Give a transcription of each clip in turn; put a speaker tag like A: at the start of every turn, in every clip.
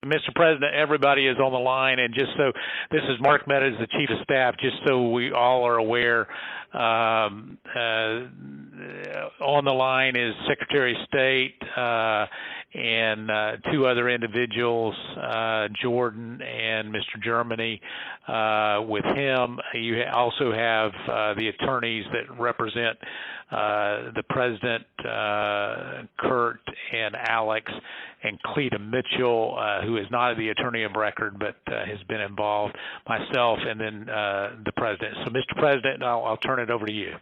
A: Mr. President, everybody is on the line, and just so this is Mark Meadows, the Chief of Staff. Just so we all are aware, on the line is Secretary of State and two other individuals, Jordan and Mr. Germany. With him, you also have the attorneys that represent the President, Kurt and Alex, and Cleta Mitchell, who is not the attorney of record but has been involved, myself, and then the President. So, Mr. President, I'll turn it over to you.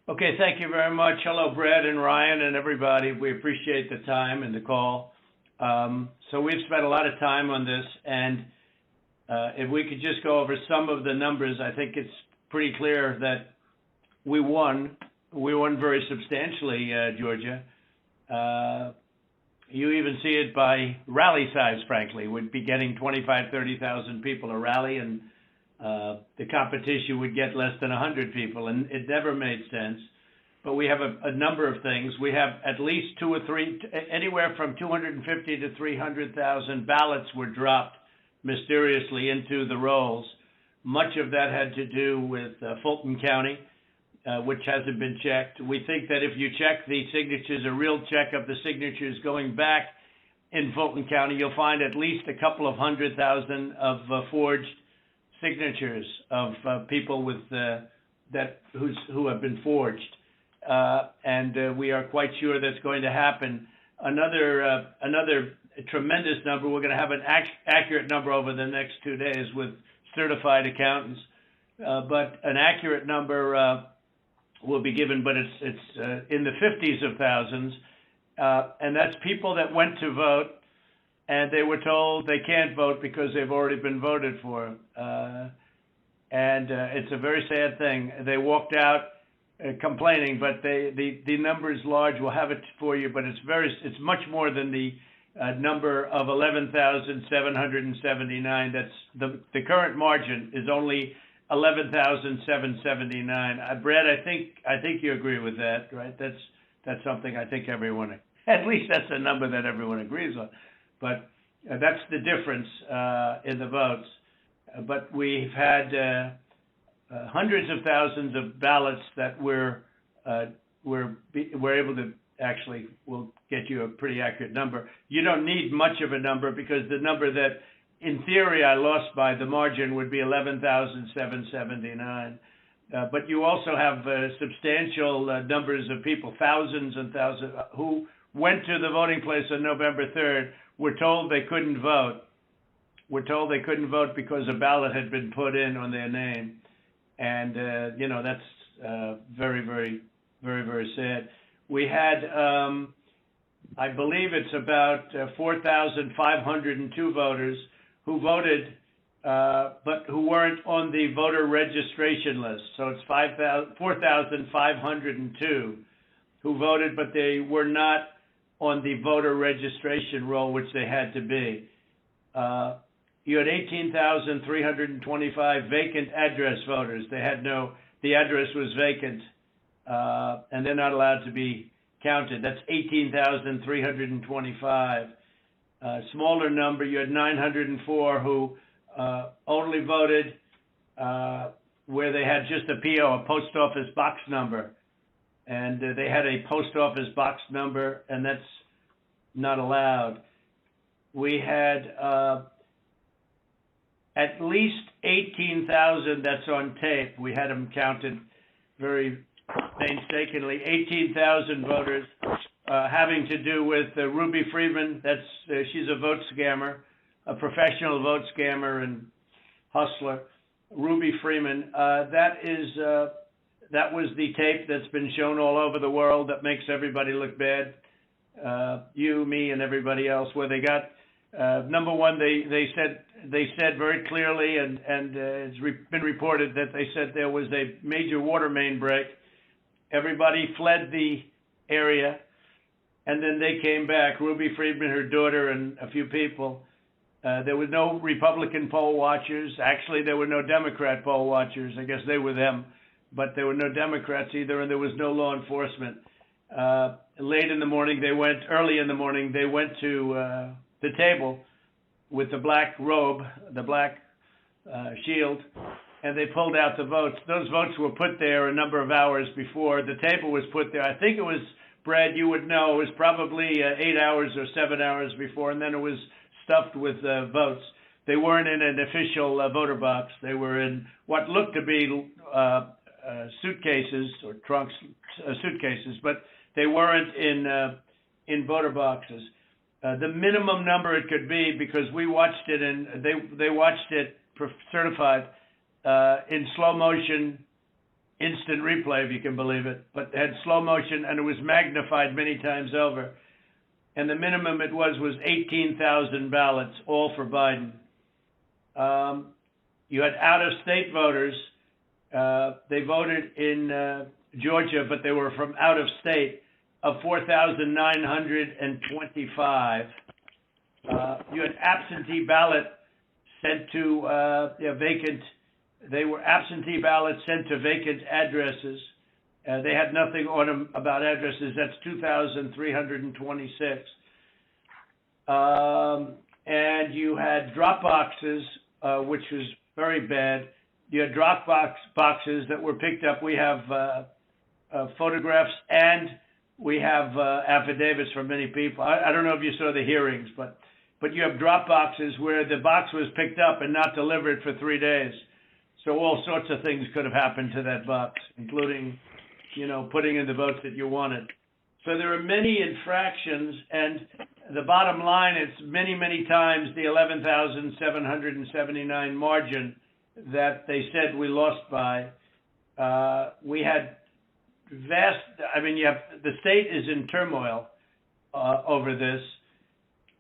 B: Okay, thank you very much. Hello, Brad and Ryan and everybody. We appreciate the time and the call. So we've spent a lot of time on this, and if we could just go over some of the numbers, I think it's pretty clear that we won. We won very substantially, Georgia. You even see it by rally size, frankly. We'd be getting 25,000, 30,000 people a rally, and the competition would get less than 100 people, and it never made sense. But we have a number of things. We have at least two or three, anywhere from 250 to 300,000 ballots were dropped mysteriously into the rolls. Much of that had to do with Fulton County, which hasn't been checked. We think that if you check the signatures, a real check of the signatures going back in Fulton County, you'll find at least a couple of 100,000 of forged signatures of people with who have been forged, and we are quite sure that's going to happen. Another tremendous number. We're going to have an accurate number over the next 2 days with certified accountants, but an accurate number will be given, but it's in the 50s of thousands, and that's people that went to vote and they were told they can't vote because they've already been voted for. And it's a very sad thing. They walked out complaining, but the number is large. We'll have it for you, but it's much more than the number of 11,779. That's the current margin is only 11,779. Brad, I think you agree with that, right? That's something I think everyone, at least that's a number that everyone agrees on. But that's the difference in the votes. But we've had hundreds of thousands of ballots that we're able to actually. We'll get you a pretty accurate number. You don't need much of a number because the number that, in theory, I lost by the margin would be 11,779. But you also have substantial numbers of people, thousands and thousands, who went to the voting place on November 3rd, were told they couldn't vote. Were told they couldn't vote because a ballot had been put in on their name. And, that's very, very, very, very sad. We had, I believe it's about 4,502 voters who voted, but who weren't on the voter registration list. So it's 4,502 who voted, but they were not on the voter registration roll, which they had to be. You had 18,325 vacant address voters. They had the address was vacant, and they're not allowed to be counted. That's 18,325. Smaller number, you had 904 who only voted where they had just a PO, a post office box number. And they had a post office box number, and that's not allowed. We had at least 18,000, that's on tape. We had them counted very painstakingly. 18,000 voters having to do with Ruby Freeman. She's a vote scammer, a professional vote scammer and hustler. Ruby Freeman. That was the tape that's been shown all over the world that makes everybody look bad. You, me, and everybody else. Where they got number one, they said very clearly, and it's been reported that they said there was a major water main break. Everybody fled the area, and then they came back. Ruby Freeman, her daughter, and a few people. There were no Republican poll watchers. Actually, there were no Democrat poll watchers. I guess they were them. But there were no Democrats either, and there was no law enforcement. Early in the morning, they went to the table with the black robe, the black shield, and they pulled out the votes. Those votes were put there a number of hours before. The table was put there. I think it was, Brad, you would know, it was probably 8 hours or 7 hours before, and then it was stuffed with votes. They weren't in an official voter box. They were in what looked to be suitcases or trunks, suitcases, but they weren't in voter boxes. The minimum number it could be, because we watched it and they watched it certified in slow motion, instant replay, if you can believe it, but it had slow motion and it was magnified many times over. And the minimum it was 18,000 ballots, all for Biden. You had out-of-state voters. They voted in Georgia, but they were from out of state, of 4,925. You had absentee ballot sent to vacant. They were absentee ballots sent to vacant addresses. They had nothing on them about addresses. That's 2,326. And you had drop boxes, which was very bad. You had drop boxes that were picked up. We have photographs and we have affidavits from many people. I don't know if you saw the hearings, but you have drop boxes where the box was picked up and not delivered for 3 days. So all sorts of things could have happened to that box, including, putting in the votes that you wanted. So there are many infractions, and the bottom line is many, many times the 11,779 margin that they said we lost by. We had the state is in turmoil over this,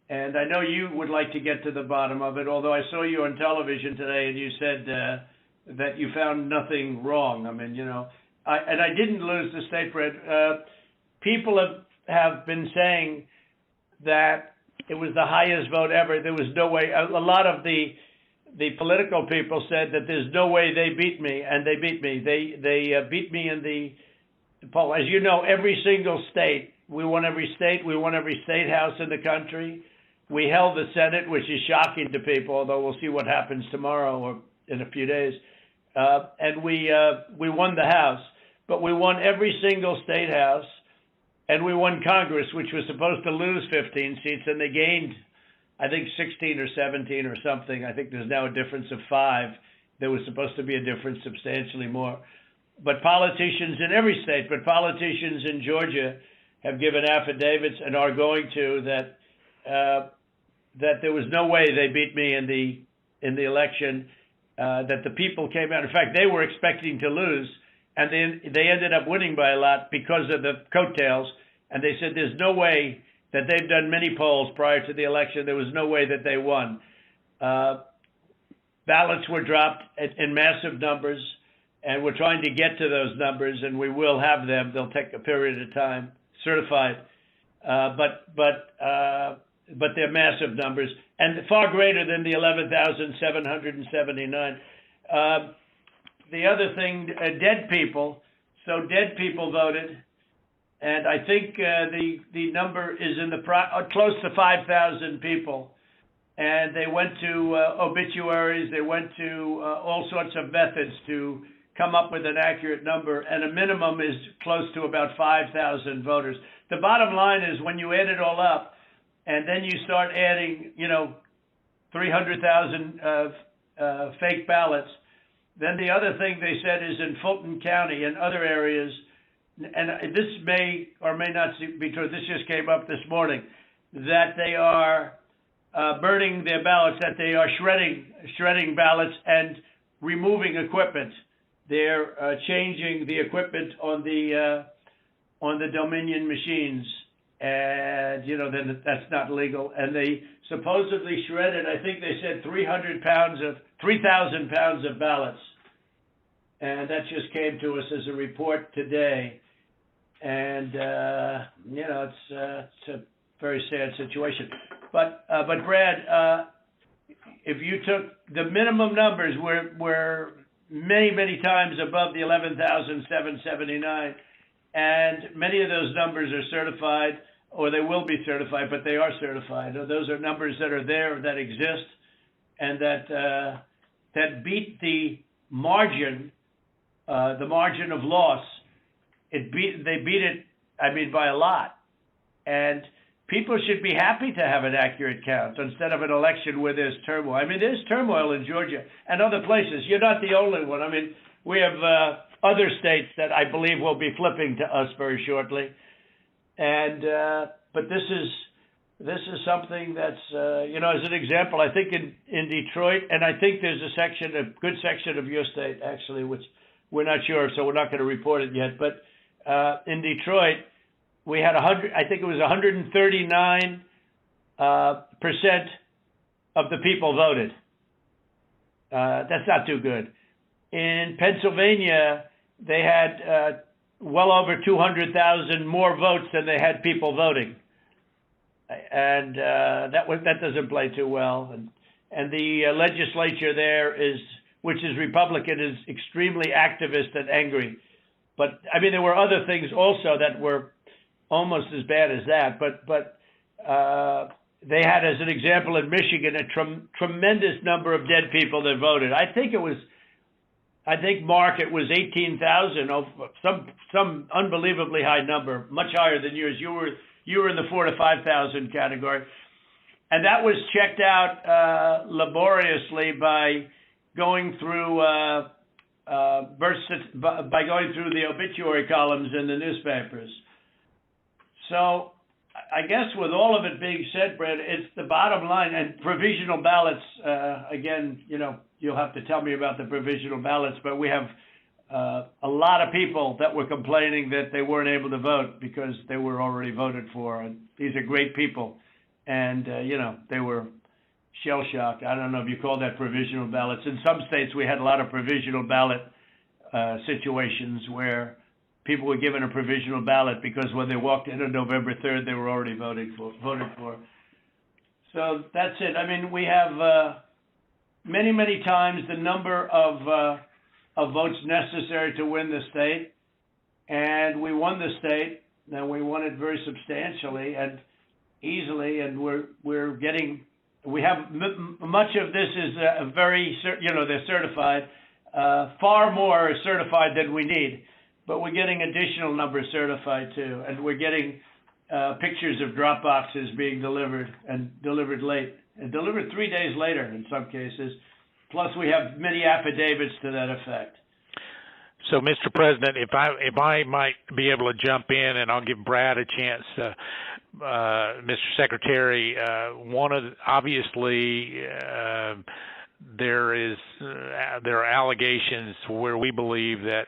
B: and I know you would like to get to the bottom of it, although I saw you on television today and you said that you found nothing wrong. I didn't lose the state, Brad. People have been saying that it was the highest vote ever. There was no way. A lot of the political people said that there's no way they beat me, and they beat me. They beat me in the poll. As you know, every single state, we won every state. We won every state house in the country. We held the Senate, which is shocking to people, although we'll see what happens tomorrow or in a few days. And we won the House, but we won every single state house, and we won Congress, which was supposed to lose 15 seats, and they gained, I think, 16 or 17 or something. I think there's now a difference of 5. There was supposed to be a difference substantially more. But politicians in every state, but politicians in Georgia have given affidavits and are going to that there was no way they beat me in the election, that the people came out. In fact, they were expecting to lose, and they ended up winning by a lot because of the coattails. And they said there's no way that they've done many polls prior to the election. There was no way that they won. Ballots were dropped in massive numbers, and we're trying to get to those numbers, and we will have them. They'll take a period of time, certified, but they're massive numbers and far greater than the 11,779. The other thing, dead people. So dead people voted, and I think the number is in close to 5,000 people. And they went to obituaries. They went to all sorts of methods to come up with an accurate number, and a minimum is close to about 5,000 voters. The bottom line is when you add it all up, and then you start adding, 300,000 fake ballots, then the other thing they said is in Fulton County and other areas, and this may or may not be true, this just came up this morning, that they are burning their ballots, that they are shredding ballots and removing equipment. They're changing the equipment on the Dominion machines, and then that's not legal. And they supposedly shredded, I think they said 3,000 pounds of ballots, and that just came to us as a report today. And it's a very sad situation. But Brad, if you took the minimum numbers were many, many times above the 11,779, and many of those numbers are certified. or they will be certified, but they are certified. Those are numbers that are there, that exist, and that beat the margin of loss. They beat it, I mean, by a lot. And people should be happy to have an accurate count instead of an election where there's turmoil. I mean, there's turmoil in Georgia and other places. You're not the only one. I mean, we have other states that I believe will be flipping to us very shortly. And but this is something that's as an example, I think in Detroit, and I think there's a good section of your state actually, which we're not sure, so we're not going to report it yet. But in Detroit, we had 139% of the people voted. That's not too good. In Pennsylvania, they had well over 200,000 more votes than they had people voting, and that doesn't play too well. And the legislature there which is Republican, is extremely activist and angry. But I mean, there were other things also that were almost as bad as that. But they had, as an example, in Michigan, a tremendous number of dead people that voted. I think, Mark, it was 18,000, some unbelievably high number, much higher than yours. You were in the 4,000 to 5,000 category, and that was checked out laboriously by going through the obituary columns in the newspapers. So I guess with all of it being said, Brad, it's the bottom line. And provisional ballots, again, you'll have to tell me about the provisional ballots, but we have a lot of people that were complaining that they weren't able to vote because they were already voted for. And these are great people. And, they were shell-shocked. I don't know if you call that provisional ballots. In some states, we had a lot of provisional ballot situations where people were given a provisional ballot because when they walked in on November 3rd, they were already voted for. So that's it. I mean, we have many, many times the number of votes necessary to win the state, and we won the state, and we won it very substantially and easily, and we have much of this is they're certified. Far more is certified than we need, but we're getting additional numbers certified too, and we're getting pictures of drop boxes being delivered and delivered late, and delivered 3 days later in some cases. Plus, we have many affidavits to that effect.
A: So, Mr. President, if I might be able to jump in, and I'll give Brad a chance. Mr. Secretary, obviously there are allegations where we believe that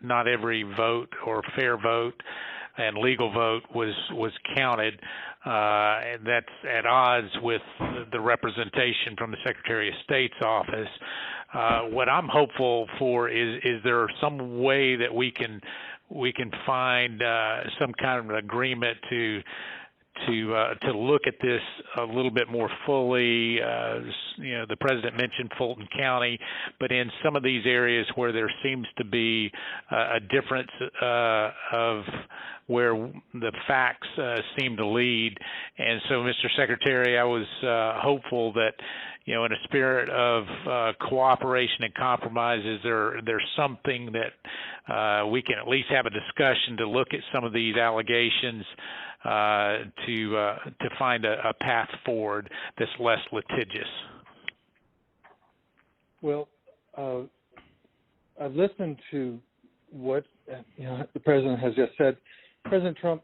A: not every vote or fair vote and legal vote was counted, and that's at odds with the representation from the Secretary of State's office. What I'm hopeful for is there some way that we can find some kind of an agreement to look at this a little bit more fully. The president mentioned Fulton County, but in some of these areas where there seems to be a difference of where the facts seem to lead. And so, Mr. Secretary, I was hopeful that, in a spirit of cooperation and compromises, there's something that we can at least have a discussion to look at some of these allegations to find a path forward that's less litigious.
C: Well, I've listened to what the president has just said. President Trump,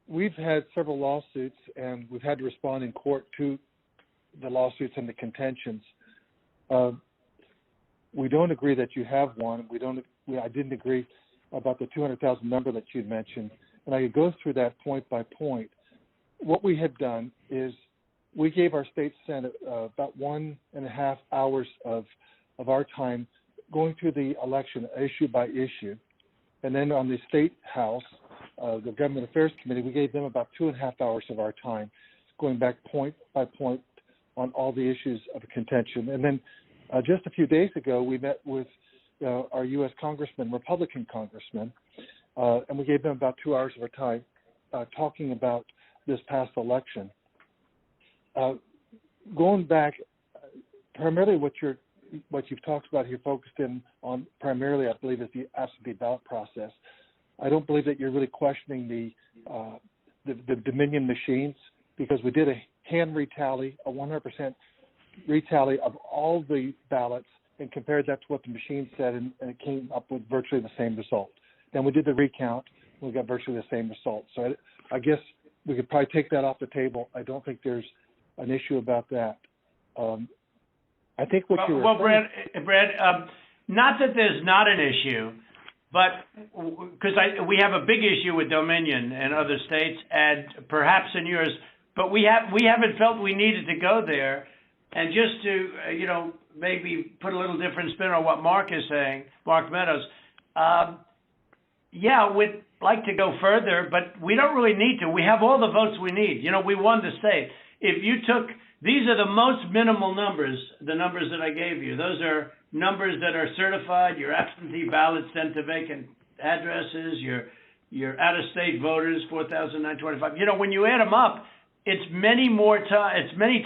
C: we've had several lawsuits, and we've had to respond in court to the lawsuits and the contentions. We don't agree that you have one. I didn't agree about the 200,000 number that you mentioned, and I could go through that point by point. What we had done is we gave our state senate about 1.5 hours of our time going through the election issue by issue, and then on the state house, the Government Affairs Committee, we gave them about 2.5 hours of our time, going back point by point on all the issues of contention. And then just a few days ago, we met with our U.S. congressman, Republican congressman, and we gave them about 2 hours of our time talking about this past election. Going back, primarily what you've talked about here, focused in on primarily, I believe, is the absentee ballot process. I don't believe that you're really questioning the Dominion machines, because we did a hand retally, a 100% retally of all the ballots, and compared that to what the machine said, and it came up with virtually the same result. Then we did the recount, we got virtually the same result. So I guess we could probably take that off the table. I don't think there's an issue about that. I think what you were saying...
B: Brad, not that there's not an issue, but because we have a big issue with Dominion and other states, and perhaps in yours, but we haven't felt we needed to go there. And just to maybe put a little different spin on what Mark is saying, Mark Meadows, we'd like to go further, but we don't really need to. We have all the votes we need. We won the state. If you took, these are the most minimal numbers, the numbers that I gave you. Those are numbers that are certified, your absentee ballots sent to vacant addresses, your out-of-state voters, 4,925. When you add them up, it's many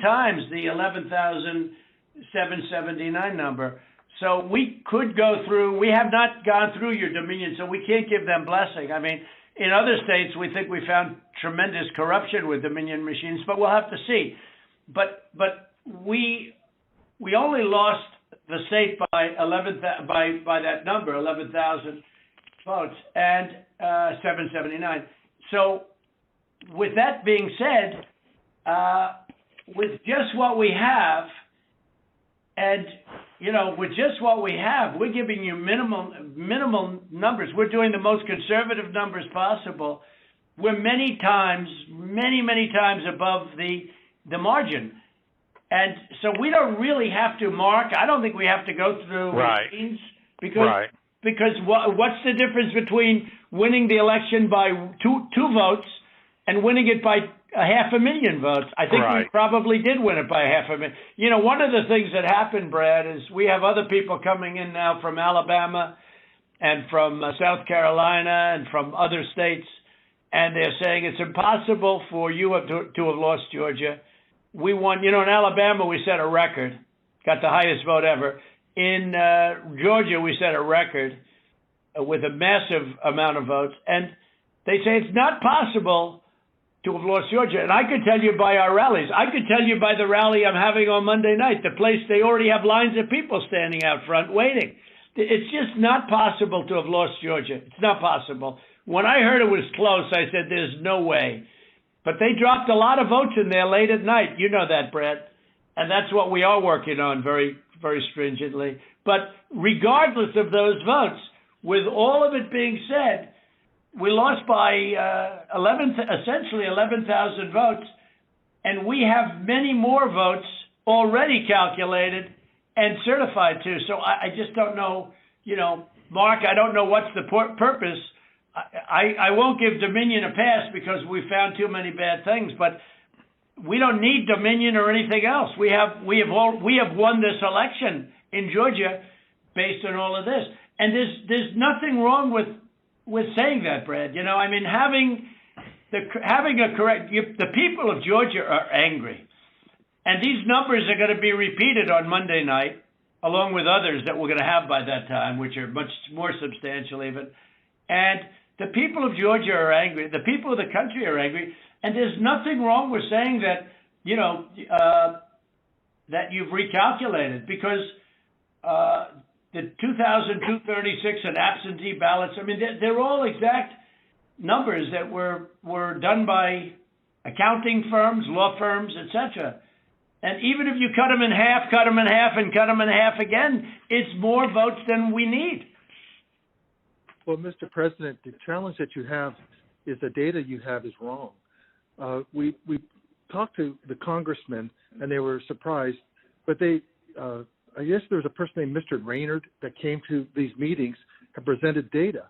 B: times the 11,779 number. So we could go through. We have not gone through your Dominion, so we can't give them blessing. I mean, in other states, we think we found tremendous corruption with Dominion machines, but we'll have to see. But we only lost the state by that number, 11,000 votes, and 779. So with that being said, with just what we have, and with just what we have, we're giving you minimal numbers. We're doing the most conservative numbers possible. We're many times above the margin. And so we don't really have to, Mark, I don't think we have to go through machines, because what's the difference between winning the election by two votes and winning it by 500,000 votes? I think we probably did win it by 500,000. One of the things that happened, Brad, is we have other people coming in now from Alabama and from South Carolina and from other states, and they're saying it's impossible for you to have lost Georgia. We won, in Alabama we set a record, got the highest vote ever. In Georgia we set a record with a massive amount of votes, and they say it's not possible to have lost Georgia. And I could tell you by our rallies. I could tell you by the rally I'm having on Monday night, the place, they already have lines of people standing out front waiting. It's just not possible to have lost Georgia. It's not possible. When I heard it was close, I said, there's no way. But they dropped a lot of votes in there late at night. You know that, Brett. And that's what we are working on very, very stringently. But regardless of those votes, with all of it being said, we lost by essentially 11,000 votes, and we have many more votes already calculated and certified too. So I just don't know, Mark, I don't know what's the purpose. I won't give Dominion a pass because we found too many bad things, but we don't need Dominion or anything else. We have won this election in Georgia based on all of this, and there's nothing wrong with saying that, Brad. Having a correct, the people of Georgia are angry, and these numbers are going to be repeated on Monday night, along with others that we're going to have by that time, which are much more substantial even. And the people of Georgia are angry. The people of the country are angry, and there's nothing wrong with saying that, that you've recalculated, because the 2,236 and absentee ballots, they're all exact numbers that were done by accounting firms, law firms, etc. And even if you cut them in half, and cut them in half again, it's more votes than we need.
C: Well, Mr. President, the challenge that you have is the data you have is wrong. We talked to the congressmen, and they were surprised, but I guess there was a person named Mr. Raynard that came to these meetings and presented data.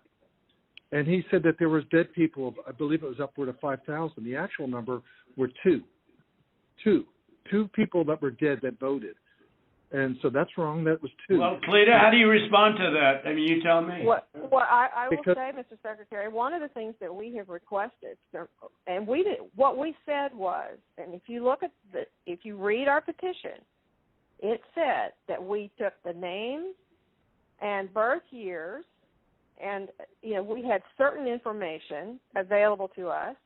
C: And he said that there was dead people, I believe it was upward of 5,000. The actual number were two people that were dead that voted. And so that's wrong. That was 2.
B: Well, Cleta, how do you respond to that? I mean, you tell me.
D: Well, I will
C: Because-
D: say, Mr. Secretary, one of the things that we have requested, and what we said was, and if you read our petition, it said that we took the names and birth years, and we had certain information available to us.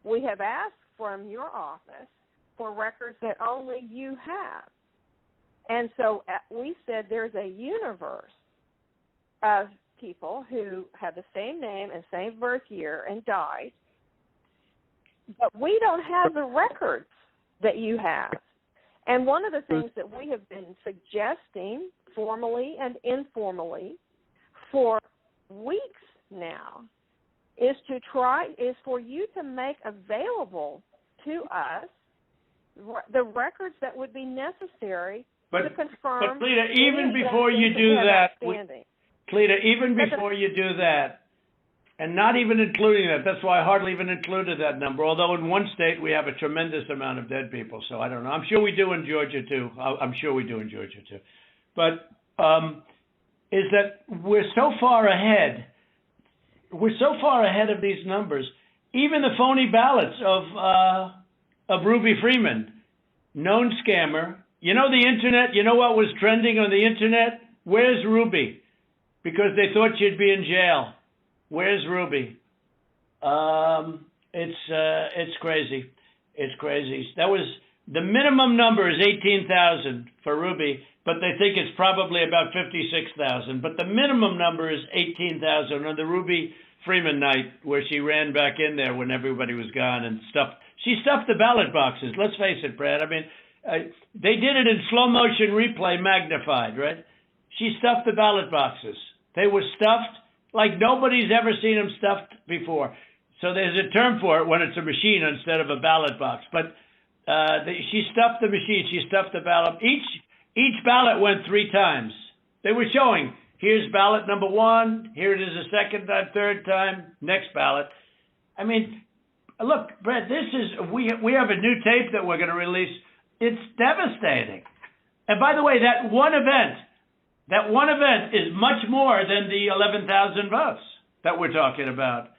D: We have asked from your office for records that only you have. And so we said there's a universe of people who have the same name and same birth year and died, but we don't have the records that you have. And one of the things that we have been suggesting formally and informally for weeks now is for you to make available to us the records that would be necessary to confirm.
B: But Cleta, even before you do that, Cleta, even before you do that, and not even including that, that's why I hardly even included that number, although in one state we have a tremendous amount of dead people, so I don't know. I'm sure we do in Georgia too. But is that we're so far ahead of these numbers. Even the phony ballots of Ruby Freeman, known scammer. You know the internet, you know what was trending on the internet? Where's Ruby? Because they thought she'd be in jail. Where's Ruby? It's crazy. It's crazy. That was the minimum number is 18,000 for Ruby, but they think it's probably about 56,000. But the minimum number is 18,000 on the Ruby Freeman night, where she ran back in there when everybody was gone and stuffed. She stuffed the ballot boxes. Let's face it, Brad. I mean, they did it in slow motion replay, magnified, right? She stuffed the ballot boxes. They were stuffed like nobody's ever seen them stuffed before. So there's a term for it when it's a machine instead of a ballot box. But she stuffed the machine. She stuffed the ballot. Each ballot went 3 times. They were showing, here's ballot number 1. Here it is a second time, third time, next ballot. I mean, look, Brett, we have a new tape that we're going to release. It's devastating. And by the way, that one event is much more than the 11,000 votes that we're talking about.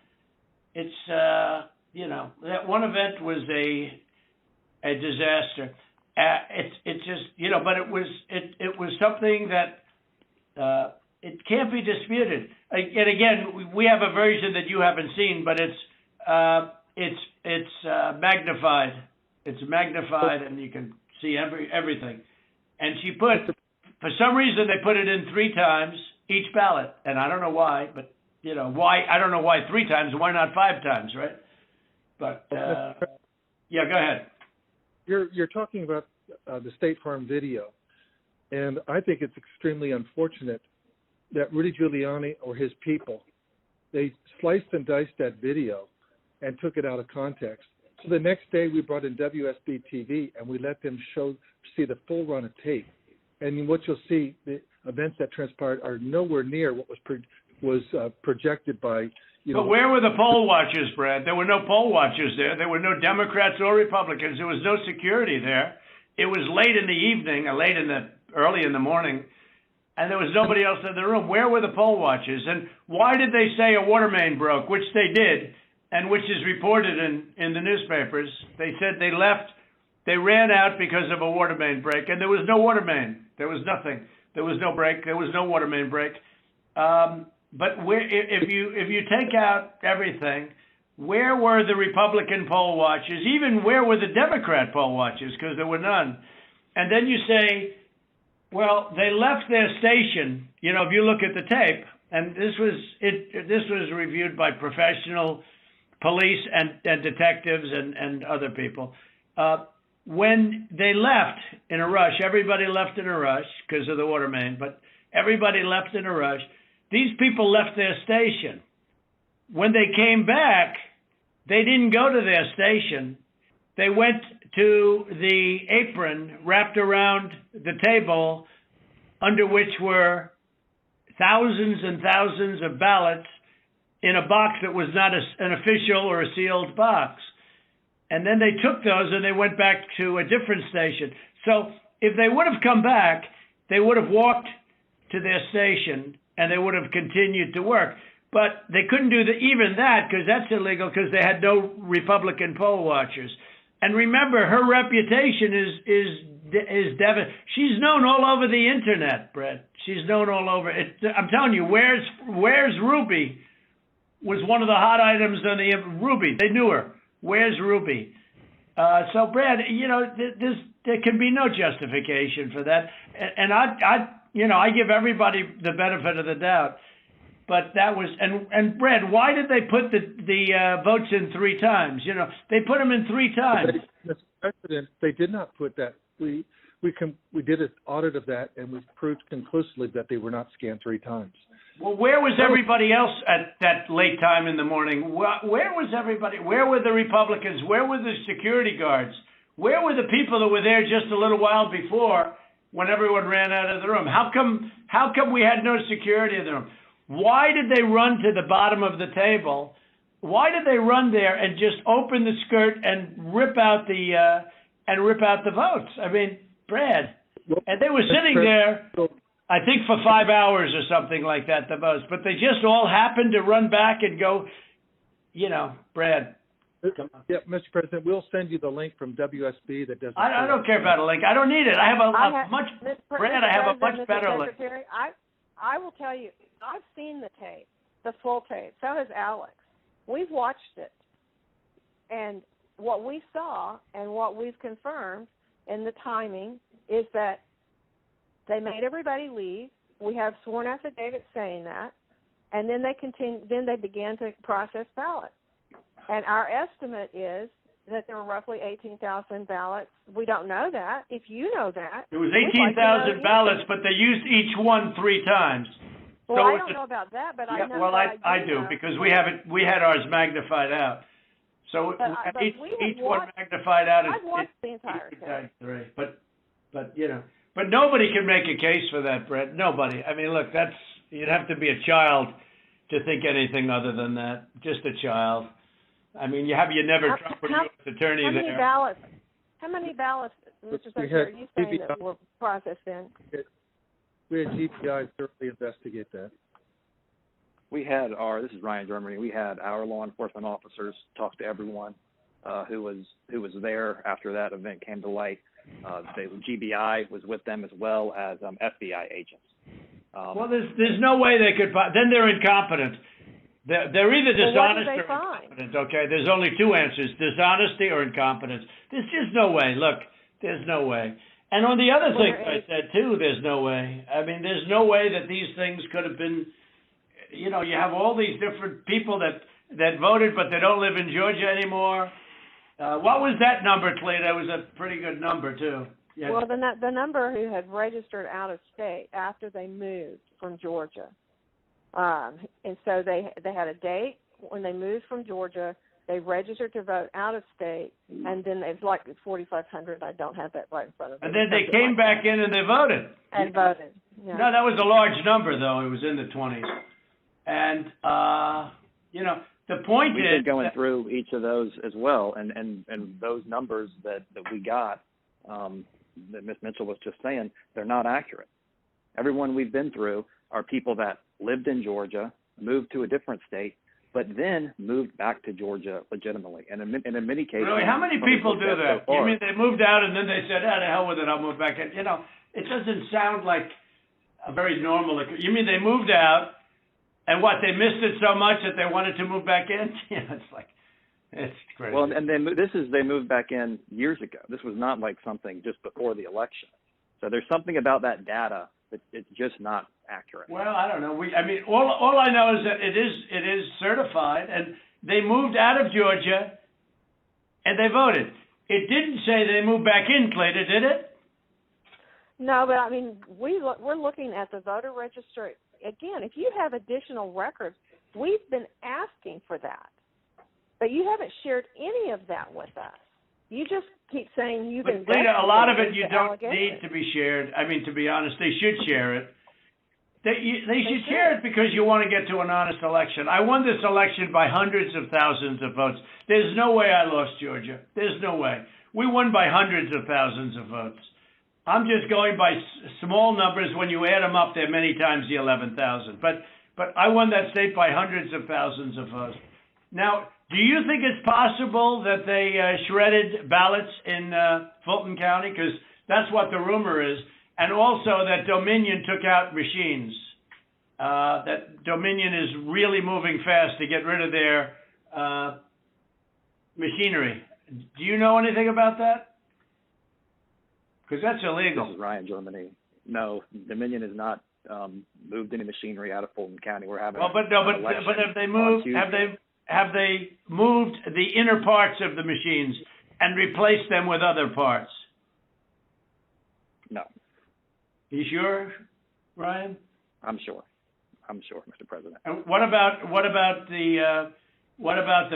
B: It's, that one event was a disaster. It's just, but it was something that it can't be disputed. And again, we have a version that you haven't seen, but it's magnified. It's magnified, and you can see everything. And she for some reason, they put it in 3 times each ballot, and I don't know why, but why? I don't know why 3 times. Why not 5 times, right? But yeah, go ahead.
C: You're talking about the State Farm video, and I think it's extremely unfortunate that Rudy Giuliani or his people, they sliced and diced that video and took it out of context. So the next day we brought in WSB TV and we let them see the full run of tape. And what you'll see, the events that transpired are nowhere near what was projected by,
B: But where were the poll watchers, Brad? There were no poll watchers there. There were no Democrats or Republicans. There was no security there. It was late in the evening, early in the morning, and there was nobody else in the room. Where were the poll watchers? And why did they say a water main broke, which they did, and which is reported in the newspapers? They said they left. They ran out because of a water main break, and there was no water main. There was nothing. There was no break. There was no water main break. But if you take out everything, where were the Republican poll watchers? Even where were the Democrat poll watchers? Because there were none. And then you say, well, they left their station. If you look at the tape, and this was reviewed by professional police and detectives and other people. When they left in a rush, everybody left in a rush because of the water main, but everybody left in a rush. These people left their station. When they came back, they didn't go to their station. They went to the apron wrapped around the table under which were thousands and thousands of ballots in a box that was not an official or a sealed box. And then they took those and they went back to a different station. So if they would have come back, they would have walked to their station and they would have continued to work. But they couldn't do even that because that's illegal because they had no Republican poll watchers. And remember, her reputation is devastating. She's known all over the internet, Brett. She's known all over. I'm telling you, Where's Ruby was one of the hot items on the Ruby. They knew her. Where's Ruby? So, Brad, there can be no justification for that. And I give everybody the benefit of the doubt. But that was, and Brad, why did they put the votes in 3 times? They put them in 3 times.
C: Mr. President, they did not put that. We did an audit of that, and we proved conclusively that they were not scanned 3 times.
B: Well, where was everybody else at that late time in the morning? Where was everybody? Where were the Republicans? Where were the security guards? Where were the people that were there just a little while before when everyone ran out of the room? How come we had no security in the room? Why did they run to the bottom of the table? Why did they run there and just open the skirt and rip out the votes? I mean, Brad, and they were sitting there, I think for 5 hours or something like that, the most. But they just all happened to run back and go, Brad. Come on.
C: Yeah, Mr. President, we'll send you the link from WSB that does.
B: I don't care about a link. I don't need it. I have a much better link.
D: I will tell you, I've seen the tape, the full tape. So has Alex. We've watched it. And what we saw and what we've confirmed in the timing is that they made everybody leave. We have sworn affidavits saying that. And then they began to process ballots. And our estimate is that there were roughly 18,000 ballots. We don't know that. If you know that.
B: There was 18,000 ballots, but they used each one 3 times.
D: Well, I don't know about that, but I know.
B: Well, I do because we had ours magnified out. So each one magnified out is.
D: I've watched the entire
B: thing. But nobody can make a case for that, Brett. Nobody. I mean, look, you'd have to be a child to think anything other than that. Just a child. I mean, you never Trump or U.S. attorney there.
D: How many ballots, Mr. Secretary, are you saying that were processed in?
C: We had GPI thoroughly investigate that.
E: This is Ryan Germany. We had our law enforcement officers talk to everyone who was there after that event came to light. The GBI was with them as well as FBI agents.
B: Well, there's no way they could. Then they're incompetent. They're either dishonest or incompetent. Okay, there's only 2 answers: dishonesty or incompetence. There's just no way. Look, there's no way. And on the other thing I said too, there's no way. I mean, there's no way that these things could have been. You have all these different people that voted, but they don't live in Georgia anymore. What was that number, Clea? That was a pretty good number too. Yeah.
D: Well, the number who had registered out of state after they moved from Georgia, and so they had a date when they moved from Georgia. They registered to vote out of state, and then it's like 4,500. I don't have that right in front of me.
B: And then they came back in and they voted.
D: And voted. Yeah.
B: No, that was a large number, though. It was in the 20s. And, the point
E: We've
B: is...
E: been going through each of those as well, and those numbers that we got, that Ms. Mitchell was just saying, they're not accurate. Everyone we've been through are people that lived in Georgia, moved to a different state, but then moved back to Georgia legitimately. And in many cases... Really?
B: How many people do that? You mean they moved out and then they said, to hell with it, I'll move back in? It doesn't sound like a very normal... You mean they moved out and they missed it so much that they wanted to move back in? It's crazy.
E: Well, and they moved back in years ago. This was not like something just before the election. So there's something about that data that it's just not accurate.
B: Well, I don't know. All I know is that it is certified, and they moved out of Georgia, and they voted. It didn't say they moved back in, Clayton, did it?
D: No, but I mean, we're looking at the voter registry. Again, if you have additional records, we've been asking for that. But you haven't shared any of that with us. You just keep saying you've been.
B: But a lot of it you don't need to be shared. I mean, to be honest, they should share it. They should share it because you want to get to an honest election. I won this election by hundreds of thousands of votes. There's no way I lost Georgia. There's no way. We won by hundreds of thousands of votes. I'm just going by small numbers. When you add them up, they're many times the 11,000. But I won that state by hundreds of thousands of votes. Now, do you think it's possible that they shredded ballots in Fulton County? Because that's what the rumor is. And also that Dominion took out machines. That Dominion is really moving fast to get rid of their machinery. Do you know anything about that? Because that's illegal.
E: This is Ryan, Germany. No, Dominion has not moved any machinery out of Fulton County. We're having.
B: Well, but have they moved? Have they moved the inner parts of the machines and replaced them with other parts?
E: No.
B: You sure, Ryan?
E: I'm sure, Mr. President.
B: And what about the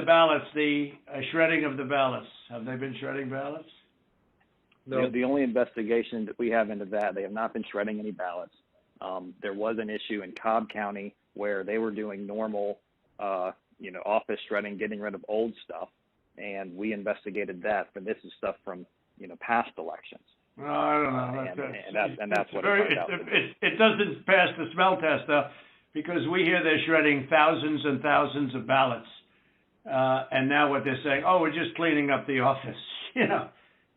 B: ballots? The shredding of the ballots. Have they been shredding ballots?
E: No. The only investigation that we have into that, they have not been shredding any ballots. There was an issue in Cobb County where they were doing normal, office shredding, getting rid of old stuff, and we investigated that. But this is stuff from, past elections.
B: No, I don't know.
E: And that's what it turned out.
B: It doesn't pass the smell test, though, because we hear they're shredding thousands and thousands of ballots, and now what they're saying, we're just cleaning up the office.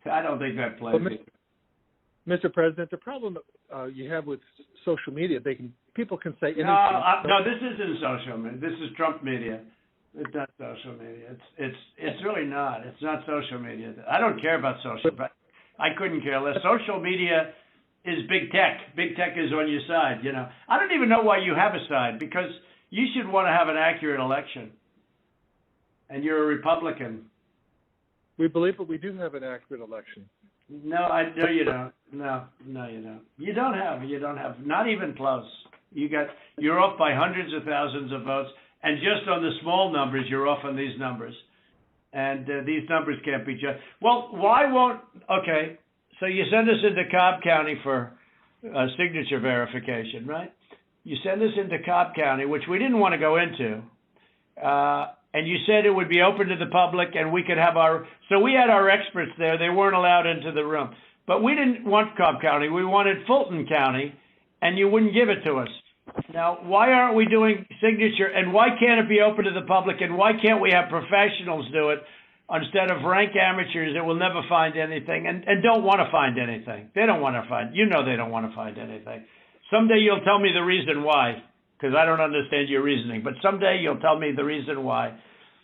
B: I don't think that plays.
C: Mr. President, the problem you have with social media, people can say anything.
B: No, this isn't social media. This is Trump media. It's not social media. It's really not. It's not social media. I don't care about social, but I couldn't care less. Social media is big tech. Big tech is on your side. I don't even know why you have a side, because you should want to have an accurate election, and you're a Republican.
C: We believe that we do have an accurate election.
B: No, you don't. No, you don't. You don't have. Not even close. You're off by hundreds of thousands of votes, and just on the small numbers, you're off on these numbers, and these numbers can't be judged. Well, why won't? Okay, so you send us into Cobb County for signature verification, right? You send us into Cobb County, which we didn't want to go into. And you said it would be open to the public, and we could have so we had our experts there. They weren't allowed into the room. But we didn't want Cobb County. We wanted Fulton County, and you wouldn't give it to us. Now, why aren't we doing signature, and why can't it be open to the public, and why can't we have professionals do it instead of rank amateurs that will never find anything and don't want to find anything? They don't want to find. They don't want to find anything. Someday you'll tell me the reason why. Because I don't understand your reasoning, but someday you'll tell me the reason why.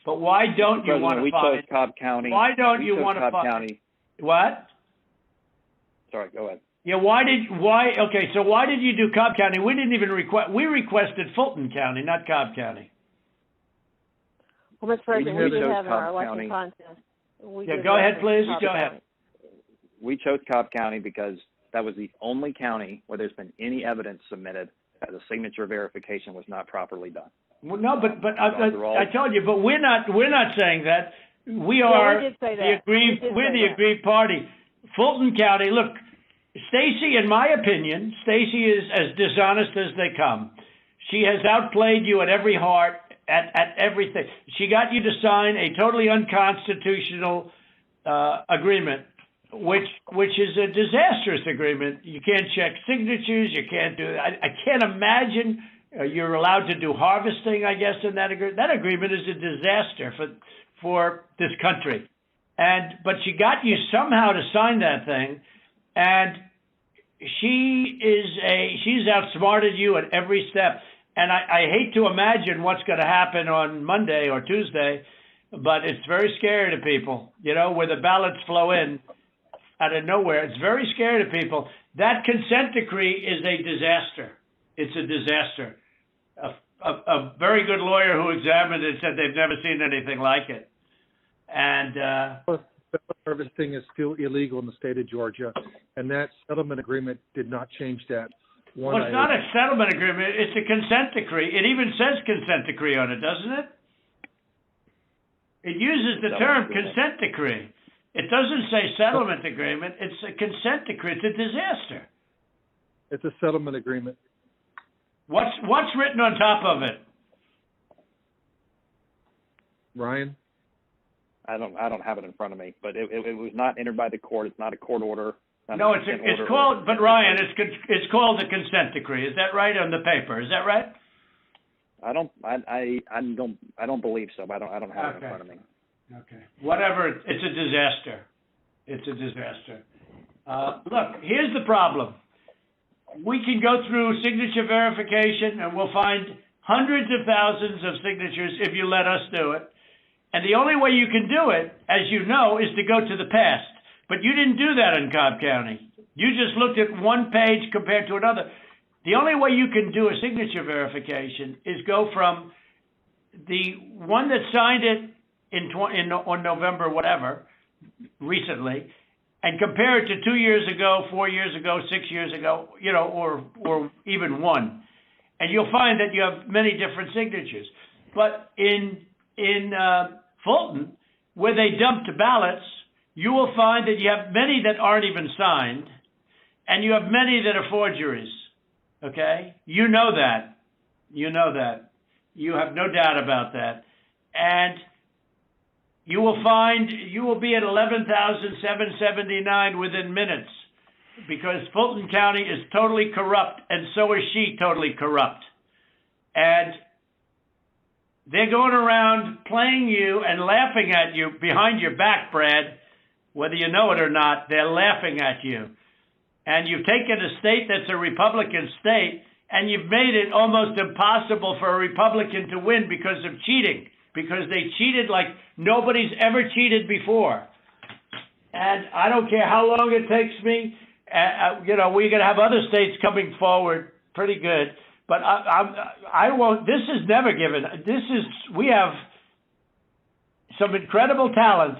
B: But why don't you want to find?
E: We chose Cobb County.
B: Why don't you want to find? What?
E: Sorry, go ahead.
B: Yeah, okay, so why did you do Cobb County? We didn't even we requested Fulton County, not Cobb County.
D: Well, Mr. President, we did have
E: Cobb
D: our election
E: County.
D: contest.
B: Go ahead, please. Go ahead.
E: We chose Cobb County because that was the only county where there's been any evidence submitted that the signature verification was not properly done.
B: Well, no, but I told you, but we're not saying that. We are we're the aggrieved party. Fulton County, look, Stacy, in my opinion, Stacy is as dishonest as they come. She has outplayed you at every heart, at everything. She got you to sign a totally unconstitutional agreement, which is a disastrous agreement. You can't check signatures. You can't do it. I can't imagine you're allowed to do harvesting, I guess, in that agreement. That agreement is a disaster for this country. But she got you somehow to sign that thing, and she's outsmarted you at every step. And I hate to imagine what's going to happen on Monday or Tuesday, but it's very scary to people, where the ballots flow in out of nowhere. It's very scary to people. That consent decree is a disaster. It's a disaster. A very good lawyer who examined it said they've never seen anything like it. And
C: harvesting is still illegal in the state of Georgia, and that settlement agreement did not change that.
B: Well, it's not a settlement agreement. It's a consent decree. It even says consent decree on it, doesn't it? It uses the term consent decree. It doesn't say settlement agreement. It's a consent decree. It's a disaster.
C: It's a settlement agreement.
B: What's written on top of it?
C: Ryan?
E: I don't have it in front of me, but it was not entered by the court. It's not a court order.
B: No, it's called, but Ryan, it's called the consent decree. Is that right on the paper? Is that right?
E: I don't believe so. But I don't have it in front of me.
B: Okay. Whatever. It's a disaster. It's a disaster. Look, here's the problem. We can go through signature verification, and we'll find hundreds of thousands of signatures if you let us do it. And the only way you can do it, as you know, is to go to the past. But you didn't do that in Cobb County. You just looked at one page compared to another. The only way you can do a signature verification is go from the one that signed it on November, whatever, recently, and compare it to 2 years ago, 4 years ago, 6 years ago, or even one. And you'll find that you have many different signatures. But in Fulton, where they dumped ballots, you will find that you have many that aren't even signed, and you have many that are forgeries. Okay? You know that. You know that. You have no doubt about that. And you will find you will be at 11,779 within minutes, because Fulton County is totally corrupt, and so is she totally corrupt. And they're going around playing you and laughing at you behind your back, Brad. Whether you know it or not, they're laughing at you. And you've taken a state that's a Republican state, and you've made it almost impossible for a Republican to win because of cheating, because they cheated like nobody's ever cheated before. And I don't care how long it takes me. We're going to have other states coming forward pretty good. But I won't. This is never given. We have some incredible talent.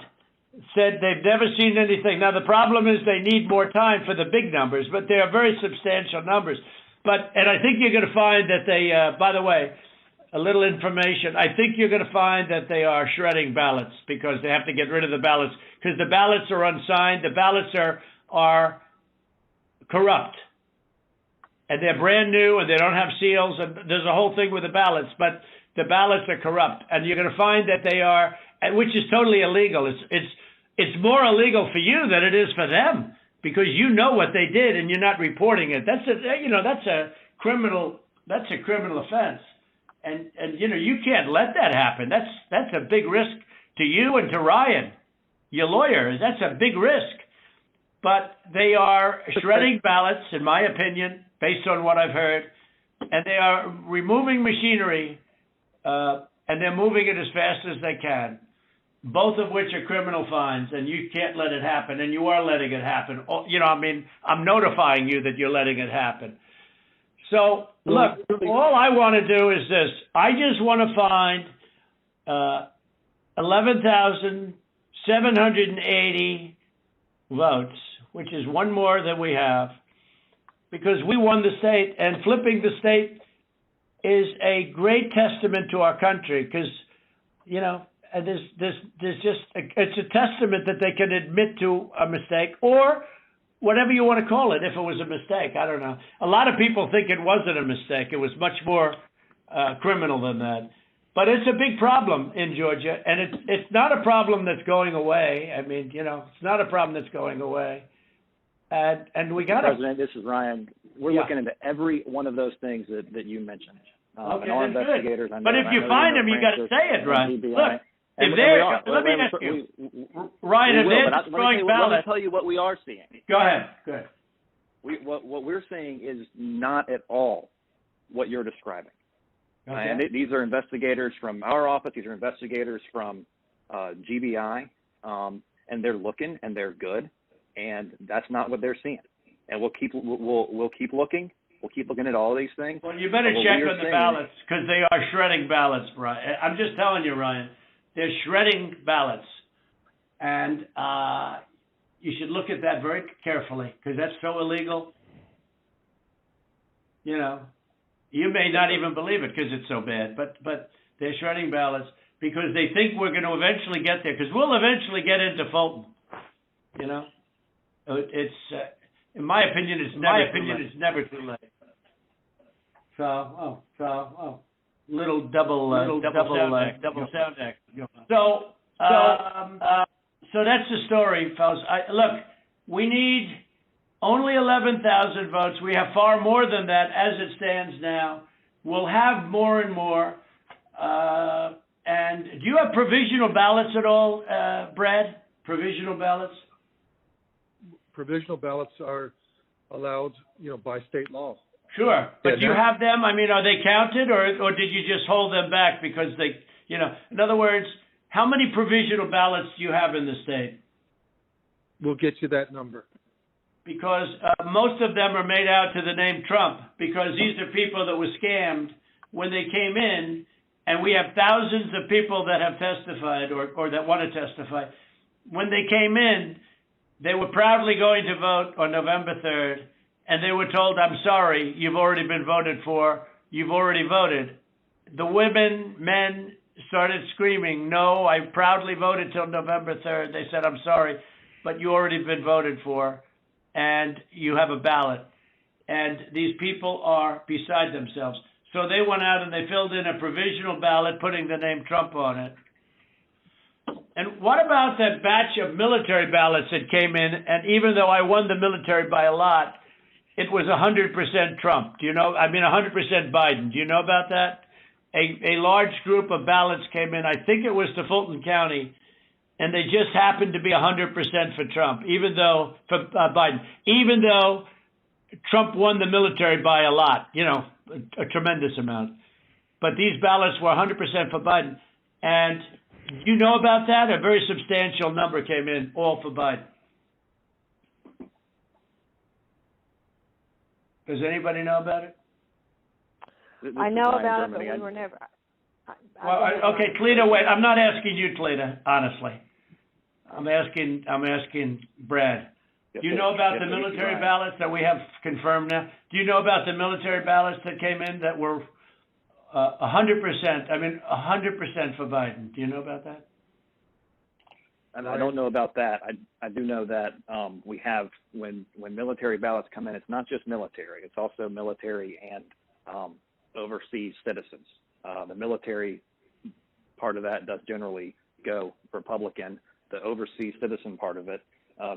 B: Said they've never seen anything. Now the problem is they need more time for the big numbers, but they are very substantial numbers. And I think you're going to find that they. By the way, a little information. I think you're going to find that they are shredding ballots because they have to get rid of the ballots because the ballots are unsigned. The ballots are corrupt. And they're brand new, and they don't have seals, and there's a whole thing with the ballots, but the ballots are corrupt. And you're going to find that they are, which is totally illegal. It's more illegal for you than it is for them, because you know what they did and you're not reporting it. That's a criminal offense. And you can't let that happen. That's a big risk to you and to Ryan, your lawyer. That's a big risk. But they are shredding ballots, in my opinion, based on what I've heard, and they are removing machinery, and they're moving it as fast as they can, both of which are criminal fines, and you can't let it happen, and you are letting it happen. I'm notifying you that you're letting it happen. So, look, all I want to do is this. I just want to find 11,780 votes, which is one more than we have, because we won the state, and flipping the state is a great testament to our country, because, it's a testament that they can admit to a mistake, or whatever you want to call it, if it was a mistake. I don't know. A lot of people think it wasn't a mistake. It was much more criminal than that. But it's a big problem in Georgia, and it's not a problem that's going away. I mean, it's not a problem that's going away. And we got
E: President, this is Ryan. We're looking into every one of those things that you mentioned.
B: Okay,
E: and our
B: that's
E: investigators,
B: good. But if you find them, you got to say it, Ryan. Look, if they're, let me ask you, Ryan, if they're destroying ballots.
E: Let me tell you what we are seeing.
B: Go ahead.
E: What we're seeing is not at all what you're describing.
B: Okay.
E: And these are investigators from our office. These are investigators from GBI, and they're looking, and they're good, and that's not what they're seeing. And we'll keep looking. We'll keep looking at all these things.
B: Well, you better check on the ballots, because they are shredding ballots, Brian. I'm just telling you, Ryan. They're shredding ballots, and you should look at that very carefully, because that's so illegal. You may not even believe it because it's so bad, but they're shredding ballots because they think we're going to eventually get there, because we'll eventually get into Fulton. It's in my opinion, it's never too late. So little double sound act. So that's the story, fellas. Look, we need Only 11,000 votes. We have far more than that as it stands now. We'll have more and more. And do you have provisional ballots at all, Brad? Provisional ballots?
C: Provisional ballots are allowed, by state law.
B: Sure. But do you have them? I mean, are they counted or did you just hold them back because they, in other words, how many provisional ballots do you have in the state?
C: We'll get you that number.
B: Because most of them are made out to the name Trump, because these are people that were scammed when they came in, and we have thousands of people that have testified or that want to testify. When they came in, they were proudly going to vote on November 3rd, and they were told, I'm sorry, you've already been voted for, you've already voted. The women, men started screaming, no, I proudly voted till November 3rd. They said, I'm sorry, but you already been voted for, and you have a ballot. And these people are beside themselves. So they went out and they filled in a provisional ballot, putting the name Trump on it. And what about that batch of military ballots that came in? And even though I won the military by a lot, it was 100% Trump. 100% Biden. Do you know about that? A large group of ballots came in. I think it was to Fulton County, and they just happened to be 100% for Trump, for Biden, even though Trump won the military by a lot, a tremendous amount. But these ballots were 100% for Biden. And you know about that? A very substantial number came in, all for Biden. Does anybody know about it?
D: I know about it, but we were never.
B: Okay, Cleta, wait. I'm not asking you, Cleta, honestly. I'm asking Brad. Do you know about the military ballots that we have confirmed now? Do you know about the military ballots that came in that were 100%? 100% for Biden. Do you know about that?
E: And I don't know about that. I do know that we have when military ballots come in, it's not just military. It's also military and overseas citizens. The military part of that does generally go Republican. The overseas citizen part of it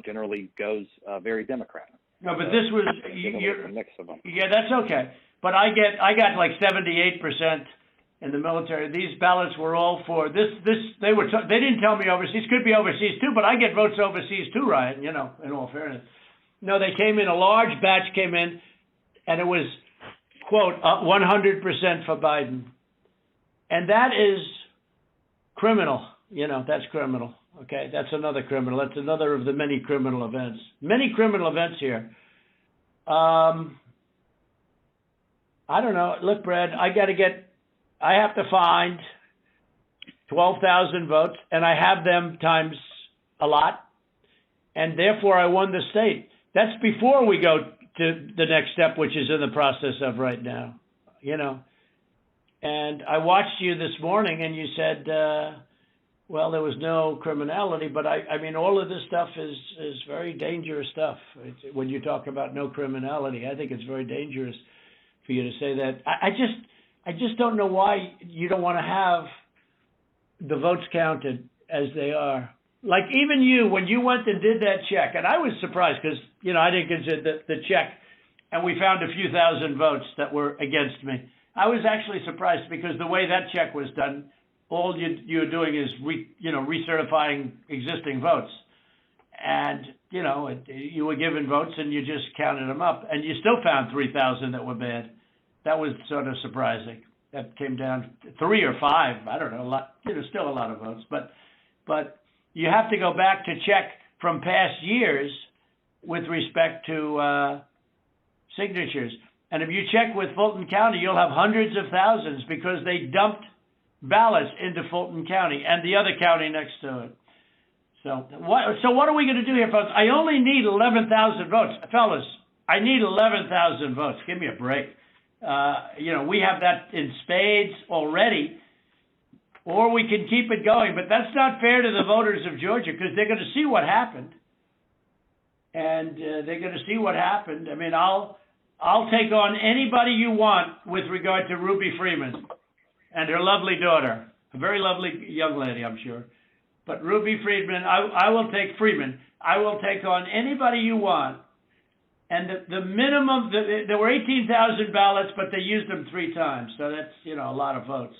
E: generally goes very Democrat.
B: No, but this was
E: a mix of them.
B: Yeah, that's okay. But I got like 78% in the military. These ballots were all for this. They didn't tell me overseas. Could be overseas too, but I get votes overseas too, Ryan. In all fairness. No, they came in. A large batch came in, and it was quote 100% for Biden, and that is criminal. That's criminal. Okay, that's another criminal. That's another of the many criminal events. Many criminal events here. I don't know. Look, Brad, I have to find 12,000 votes, and I have them times a lot, and therefore I won the state. That's before we go to the next step, which is in the process of right now, And I watched you this morning, and you said, well, there was no criminality, but all of this stuff is very dangerous stuff. When you talk about no criminality, I think it's very dangerous for you to say that. I just don't know why you don't want to have the votes counted as they are. Like even you, when you went and did that check, and I was surprised because, I didn't consider the check, and we found a few thousand votes that were against me. I was actually surprised because the way that check was done, all you're doing is recertifying existing votes. And, you were given votes and you just counted them up. And you still found 3,000 that were bad. That was sort of surprising. That came down to 3 or 5. I don't know, a lot. Still a lot of votes. But you have to go back to check from past years with respect to signatures. And if you check with Fulton County, you'll have hundreds of thousands because they dumped ballots into Fulton County and the other county next to it. So what are we going to do here, folks? I only need 11,000 votes. Fellas, I need 11,000 votes. Give me a break. We have that in spades already, or we can keep it going. But that's not fair to the voters of Georgia because they're going to see what happened. And they're going to see what happened. I'll take on anybody you want with regard to Ruby Freeman and her lovely daughter, a very lovely young lady, I'm sure. But Ruby Freeman, I will take Freeman. I will take on anybody you want And the minimum, there were 18,000 ballots, but they used them 3 times. So that's, a lot of votes.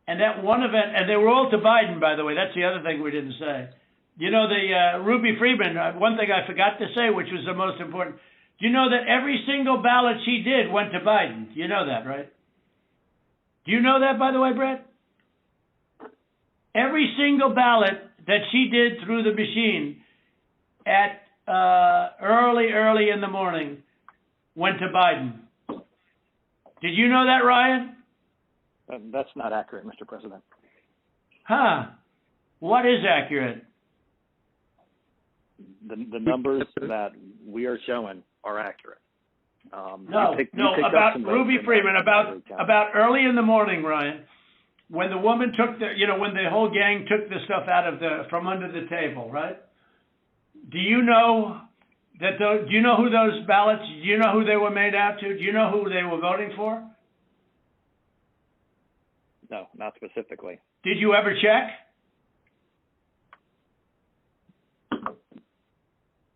B: And that one event, and they were all to Biden, by the way. That's the other thing we didn't say. The Ruby Freeman, one thing I forgot to say, which was the most important. Do you know that every single ballot she did went to Biden? You know that, right? Do you know that, by the way, Brett? Every single ballot that she did through the machine at early in the morning went to Biden. Did you know that, Ryan?
E: That's not accurate, Mr. President.
B: Huh. What is accurate?
E: The numbers that we are showing are accurate.
B: No, about Ruby Freeman, about early in the morning, Ryan, when the woman took when the whole gang took the stuff from under the table, right? Do you know do you know who those ballots, do you know who they were made out to? Do you know who they were voting for?
E: No, not specifically.
B: Did you ever check?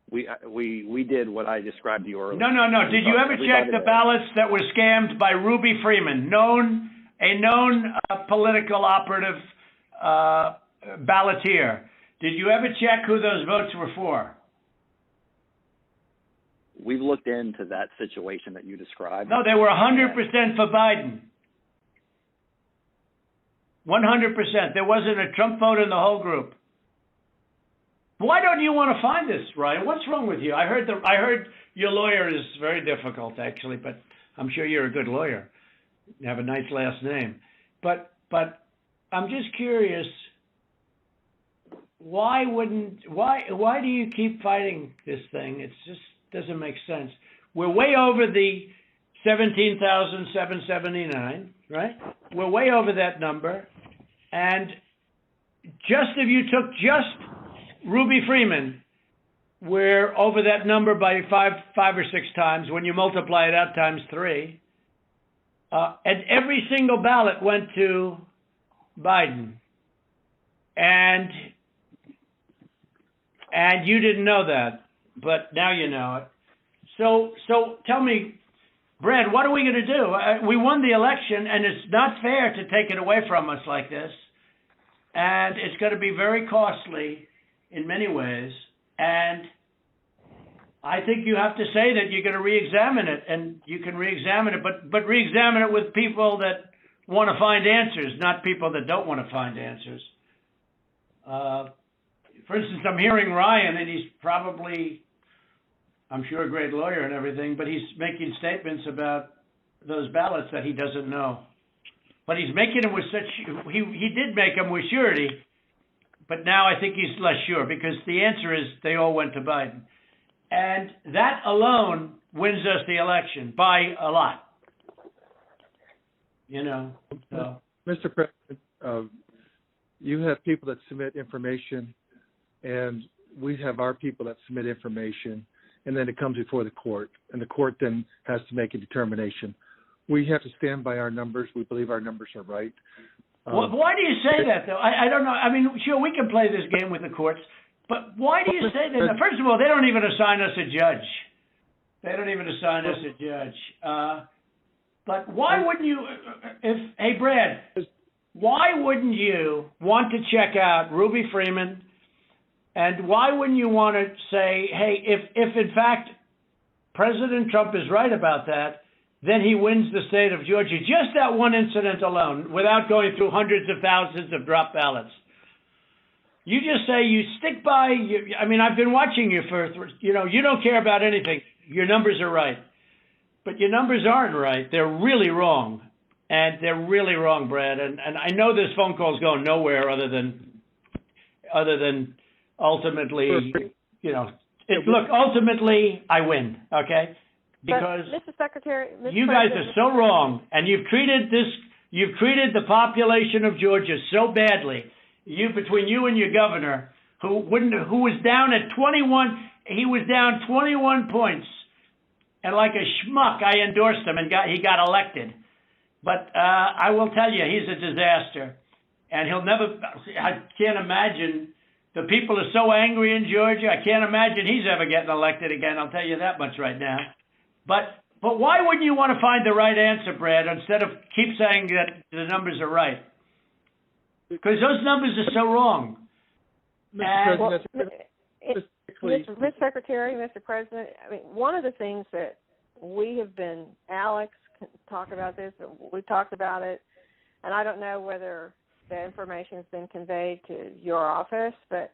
E: We did what I described to you earlier.
B: No. Did you ever check the ballots that were scammed by Ruby Freeman, a known political operative balloteer? Did you ever check who those votes were for?
E: We've looked into that situation that you described.
B: No, they were 100% for Biden. 100%. There wasn't a Trump vote in the whole group. Why don't you want to find this, Ryan? What's wrong with you? I heard your lawyer is very difficult, actually, but I'm sure you're a good lawyer. You have a nice last name. But I'm just curious, why do you keep fighting this thing? It just doesn't make sense. We're way over the 17,779, right? We're way over that number. And if you took just Ruby Freeman, we're over that number by five or six times when you multiply it out times 3. And every single ballot went to Biden. And you didn't know that, but now you know it. So tell me, Brad, what are we going to do? We won the election, and it's not fair to take it away from us like this. And it's going to be very costly in many ways. And I think you have to say that you're going to re-examine it, and you can re-examine it, but re-examine it with people that want to find answers, not people that don't want to find answers. For instance, I'm hearing Ryan, and he's probably, I'm sure, a great lawyer and everything, but he's making statements about those ballots that he doesn't know. But he's making them with he did make them with surety, but now I think he's less sure, because the answer is they all went to Biden. And that alone wins us the election by a lot. So.
C: Mr. President, you have people that submit information, and we have our people that submit information, and then it comes before the court, and the court then has to make a determination. We have to stand by our numbers. We believe our numbers are right.
B: Why do you say that, though? I don't know. I mean, sure, we can play this game with the courts, but why do you say that? Now, first of all, they don't even assign us a judge. But why wouldn't you, hey, Brad, why wouldn't you want to check out Ruby Freeman, and why wouldn't you want to say, hey, if in fact President Trump is right about that, then he wins the state of Georgia, just that one incident alone, without going through hundreds of thousands of drop ballots? You just say you stick by, I've been watching you you don't care about anything. Your numbers are right. But your numbers aren't right. They're really wrong. And they're really wrong, Brad. And I know this phone call is going nowhere other than ultimately, look, ultimately I win, okay? Because
D: Mr. Secretary,
B: you guys are so wrong, and you've treated the population of Georgia so badly. Between you and your governor, who was down at 21, he was down 21 points, and like a schmuck, I endorsed him, and he got elected. But I will tell you, he's a disaster, and I can't imagine The people are so angry in Georgia. I can't imagine he's ever getting elected again. I'll tell you that much right now. But why wouldn't you want to find the right answer, Brad, instead of keep saying that the numbers are right? Because those numbers are so wrong.
C: Mr. President,
D: Mr. Secretary, Mr. President, I mean, one of the things that we have been, Alex can talk about this, we've talked about it, and I don't know whether the information has been conveyed to your office, but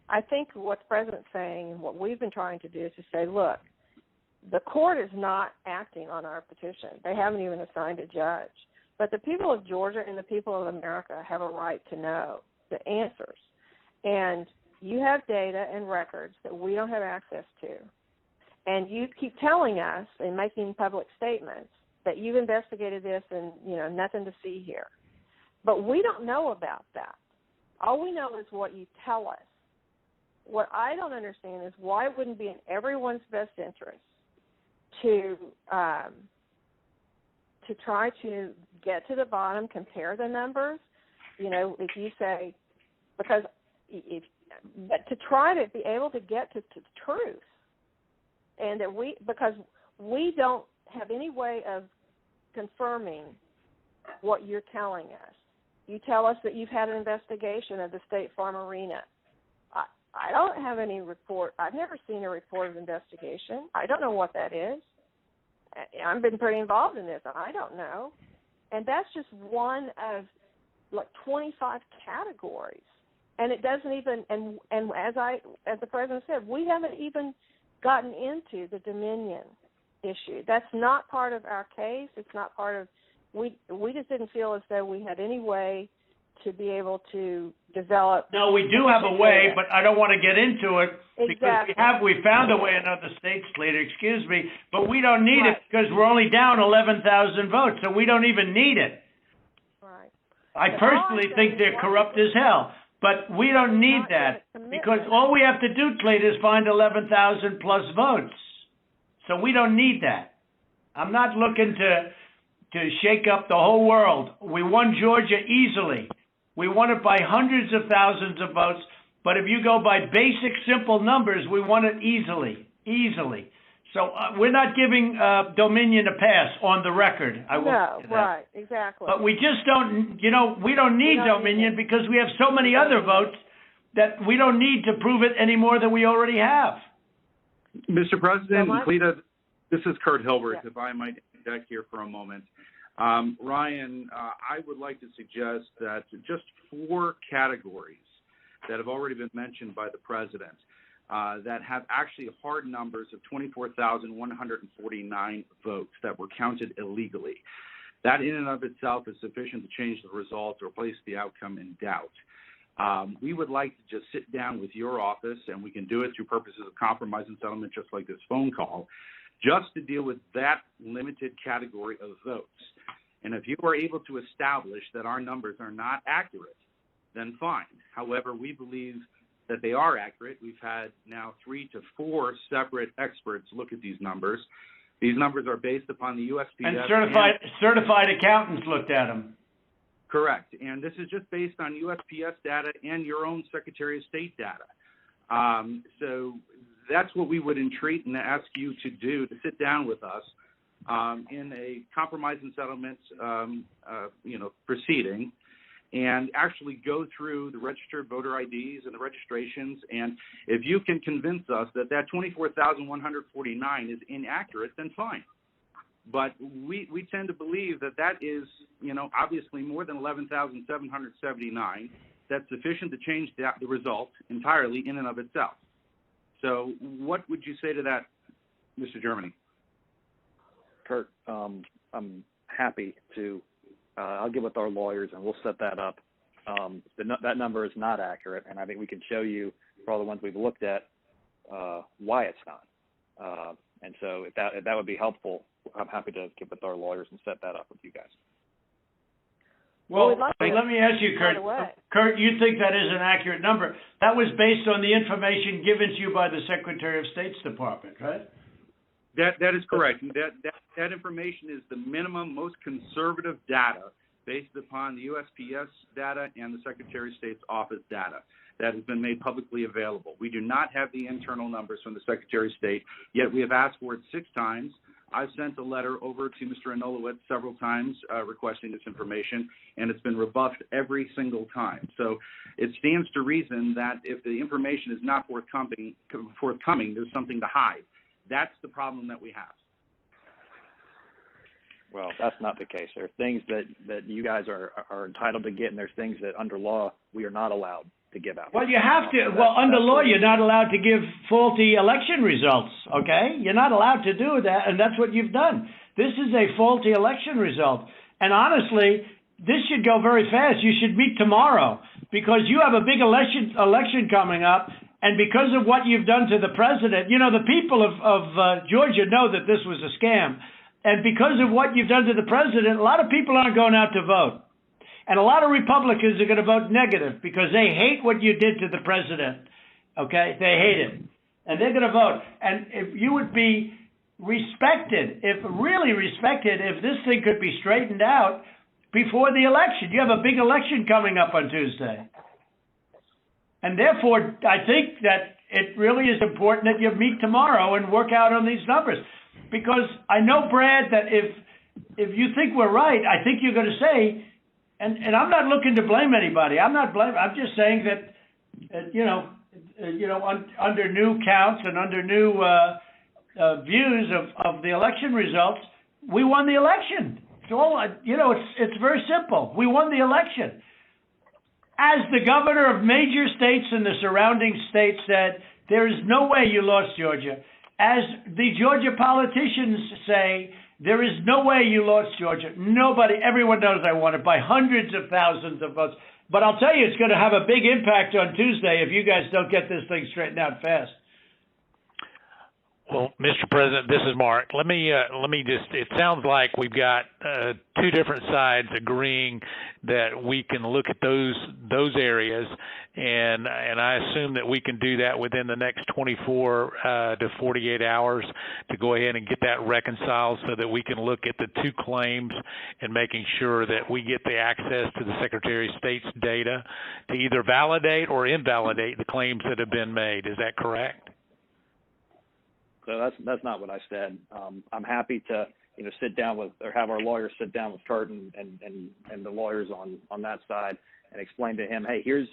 D: I think what the President's saying and what we've been trying to do is to say, look, the court is not acting on our petition. They haven't even assigned a judge. But the people of Georgia and the people of America have a right to know the answers. And you have data and records that we don't have access to. And you keep telling us and making public statements that you've investigated this and, nothing to see here. But we don't know about that. All we know is what you tell us. What I don't understand is why it wouldn't be in everyone's best interest to try to get to the bottom, compare the numbers. If you say, but to try to be able to get to the truth, and that because we don't have any way of confirming what you're telling us. You tell us that you've had an investigation of the State Farm Arena. I don't have any report. I've never seen a report of investigation. I don't know what that is. I've been pretty involved in this. I don't know. And that's just one of 25 categories. And it doesn't even, and as the President said, we haven't even gotten into the Dominion issue. That's not part of our case. It's not part of, we just didn't feel as though we had any way to be able to develop.
B: No, we do have a way, but I don't want to get into it because we found a way in other states, Slater, excuse me, but we don't need it because we're only down 11,000 votes, so we don't even need it.
D: Right.
B: I personally think they're corrupt as hell, but we don't need that because all we have to do, Slater, is find 11,000 plus votes. So we don't need that. I'm not looking to shake up the whole world. We won Georgia easily. We won it by hundreds of thousands of votes, but if you go by basic, simple numbers, we won it easily. So we're not giving Dominion a pass on the record.
D: No, right, exactly.
B: But we just don't, we don't need Dominion because we have so many other votes that we don't need to prove it any more than we already have.
F: Mr. President,
D: So
F: Cleta, this is Kurt Hilbert,
D: Yeah.
F: if I might interject here for a moment. Ryan, I would like to suggest that just 4 categories that have already been mentioned by the President that have actually hard numbers of 24,149 votes that were counted illegally. That in and of itself is sufficient to change the result or place the outcome in doubt. We would like to just sit down with your office, and we can do it through purposes of compromise and settlement just like this phone call, just to deal with that limited category of votes. And if you are able to establish that our numbers are not accurate, then fine. However, we believe that they are accurate. We've had now 3 to 4 separate experts look at these numbers. These numbers are based upon the USPS.
B: And certified accountants looked at them.
F: Correct. And this is just based on USPS data and your own Secretary of State data. So that's what we would entreat and ask you to do, to sit down with us in a compromise and settlement, proceeding, and actually go through the registered voter IDs and the registrations. And if you can convince us that 24,149 is inaccurate, then fine. But we tend to believe that is, obviously more than 11,779. That's sufficient to change the result entirely in and of itself. So what would you say to that, Mr. Germany?
E: Kurt, I'm happy to. I'll get with our lawyers and we'll set that up. That number is not accurate, and I think we can show you for all the ones we've looked at why it's not. And so if that would be helpful, I'm happy to get with our lawyers and set that up with you guys.
B: Well, let me ask you, Kurt. Kurt, you think that is an accurate number? That was based on the information given to you by the Secretary of State's Department, right?
F: That is correct. That information is the minimum, most conservative data based upon the USPS data and the Secretary of State's office data that has been made publicly available. We do not have the internal numbers from the Secretary of State, yet we have asked for it 6 times. I've sent a letter over to Mr. Anulowicz several times requesting this information, and it's been rebuffed every single time. So it stands to reason that if the information is not forthcoming, there's something to hide. That's the problem that we have.
E: Well, that's not the case. There are things that you guys are entitled to get, and there's things that under law we are not allowed to give out.
B: Well, you have to. Well, under law, you're not allowed to give faulty election results, okay? You're not allowed to do that, and that's what you've done. This is a faulty election result. And honestly, this should go very fast. You should meet tomorrow because you have a big election coming up, and because of what you've done to the president, you know, the people of Georgia know that this was a scam. And because of what you've done to the president, a lot of people aren't going out to vote. And a lot of Republicans are going to vote negative because they hate what you did to the president. Okay? They hate it. And they're going to vote. And if you would be respected, really respected, if this thing could be straightened out before the election. You have a big election coming up on Tuesday. And therefore, I think that it really is important that you meet tomorrow and work out on these numbers. Because I know, Brad, that if you think we're right, I think you're going to say, and I'm not looking to blame anybody. I'm just saying that, under new counts and under new views of the election results, we won the election. It's all, it's very simple. We won the election. As the governor of major states and the surrounding states said, there is no way you lost Georgia. As the Georgia politicians say, there is no way you lost Georgia. Nobody, everyone knows I won it by hundreds of thousands of votes. But I'll tell you, it's going to have a big impact on Tuesday if you guys don't get this thing straightened out fast.
A: Well, Mr. President, this is Mark. Let me just, it sounds like we've got 2 different sides agreeing that we can look at those areas, and I assume that we can do that within the next 24 to 48 hours to go ahead and get that reconciled so that we can look at the 2 claims and making sure that we get the access to the Secretary of State's data to either validate or invalidate the claims that have been made. Is that correct?
E: So that's not what I said. I'm happy to sit down with, or have our lawyers sit down with Kurt and the lawyers on that side and explain to him, hey, here's,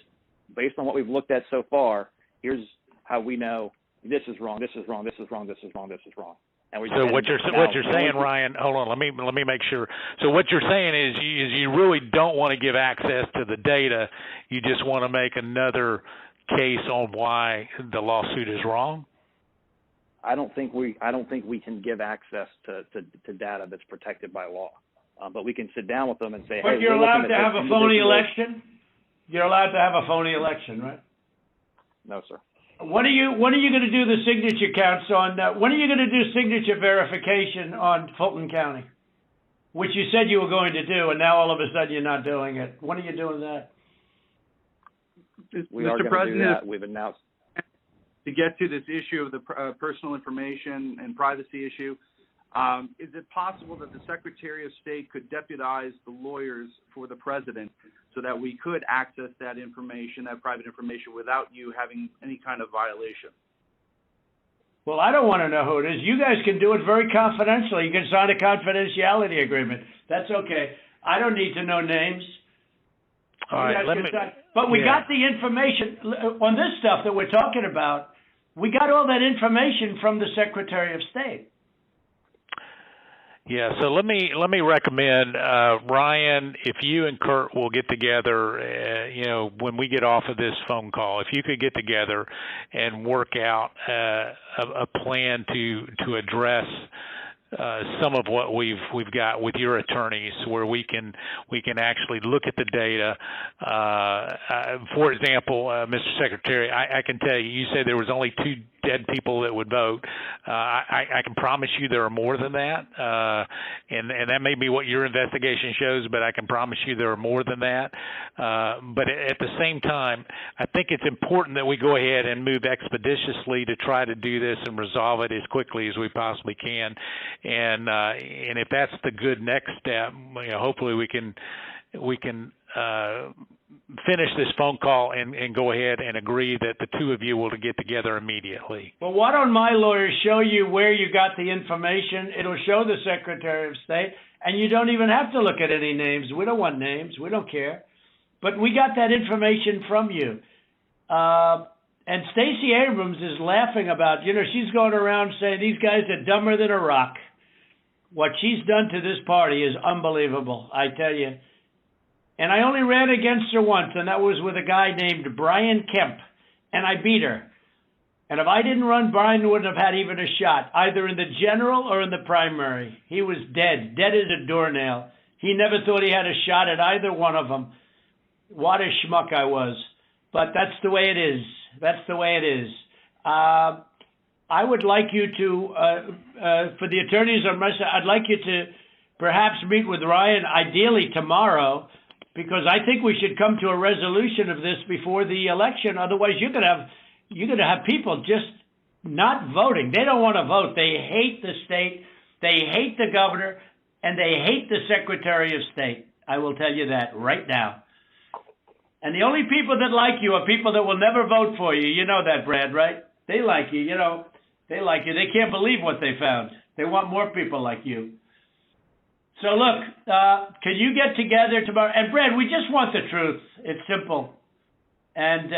E: based on what we've looked at so far, here's how we know this is wrong, this is wrong, this is wrong, this is wrong, this is wrong. And
A: so what you're saying, Ryan, hold on, let me make sure. So what you're saying is you really don't want to give access to the data. You just want to make another case on why the lawsuit is wrong?
E: I don't think we can give access to data that's protected by law, but we can sit down with them and say,
B: but
E: hey,
B: you're allowed to have a phony election. You're allowed to have a phony election, right?
E: No, sir.
B: When are you going to do the signature counts on? When are you going to do signature verification on Fulton County, which you said you were going to do, and now all of a sudden you're not doing it? When are you doing that?
E: We are going to do that. We've announced.
F: To get to this issue of the personal information and privacy issue, is it possible that the Secretary of State could deputize the lawyers for the president so that we could access that information, that private information, without you having any kind of violation?
B: Well, I don't want to know who it is. You guys can do it very confidentially. You can sign a confidentiality agreement. That's okay. I don't need to know names.
A: All right,
B: but we got the information on this stuff that we're talking about. We got all that information from the Secretary of State.
A: Yeah, so let me recommend, Ryan, if you and Kurt will get together, when we get off of this phone call, if you could get together and work out a plan to address some of what we've got with your attorneys, where we can actually look at the data. For example, Mr. Secretary, I can tell you, you said there was only 2 dead people that would vote. I can promise you there are more than that, and that may be what your investigation shows, but I can promise you there are more than that. But at the same time, I think it's important that we go ahead and move expeditiously to try to do this and resolve it as quickly as we possibly can. And if that's the good next step, hopefully we can finish this phone call and go ahead and agree that the two of you will get together immediately.
B: Well, why don't my lawyers show you where you got the information? It'll show the Secretary of State, and you don't even have to look at any names. We don't want names. We don't care. But we got that information from you. And Stacey Abrams is laughing about, she's going around saying these guys are dumber than a rock. What she's done to this party is unbelievable, I tell you. And I only ran against her once, and that was with a guy named Brian Kemp, and I beat her. And if I didn't run, Brian wouldn't have had even a shot, either in the general or in the primary. He was dead as a doornail. He never thought he had a shot at either one of them. What a schmuck I was. But that's the way it is. That's the way it is. I would like you to, for the attorneys on my side, I'd like you to perhaps meet with Ryan, ideally tomorrow, because I think we should come to a resolution of this before the election. Otherwise, you're going to have people just not voting. They don't want to vote. They hate the state. They hate the governor, and they hate the Secretary of State. I will tell you that right now. And the only people that like you are people that will never vote for you. You know that, Brad, right? They like you. They like you. They can't believe what they found. They want more people like you. So look, can you get together tomorrow? And Brad, we just want the truth. It's simple. And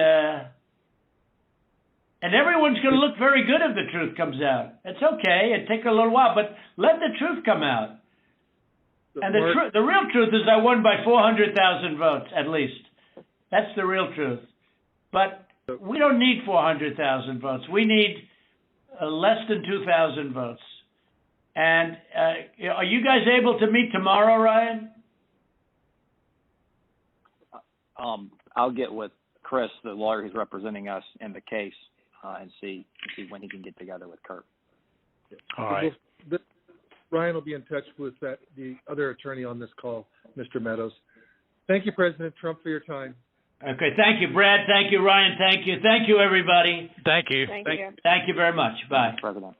B: everyone's going to look very good if the truth comes out. It's okay. It takes a little while, but let the truth come out. And the real truth is I won by 400,000 votes, at least. That's the real truth. But we don't need 400,000 votes. We need less than 2,000 votes. And are you guys able to meet tomorrow, Ryan?
E: I'll get with Chris, the lawyer who's representing us in the case, and see when he can get together with Kurt.
A: All right.
C: Ryan will be in touch with the other attorney on this call, Mr. Meadows. Thank you, President Trump, for your time.
B: Okay, thank you, Brad. Thank you, Ryan. Thank you. Thank you, everybody.
A: Thank you.
D: Thank you.
B: Thank you very much. Bye.
E: Thanks, President.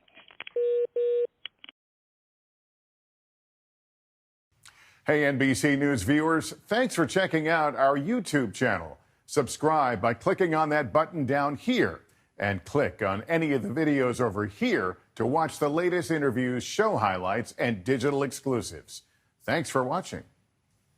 G: Hey, NBC News viewers, thanks for checking out our YouTube channel. Subscribe by clicking on that button down here and click on any of the videos over here to watch the latest interviews, show highlights, and digital exclusives. Thanks for watching.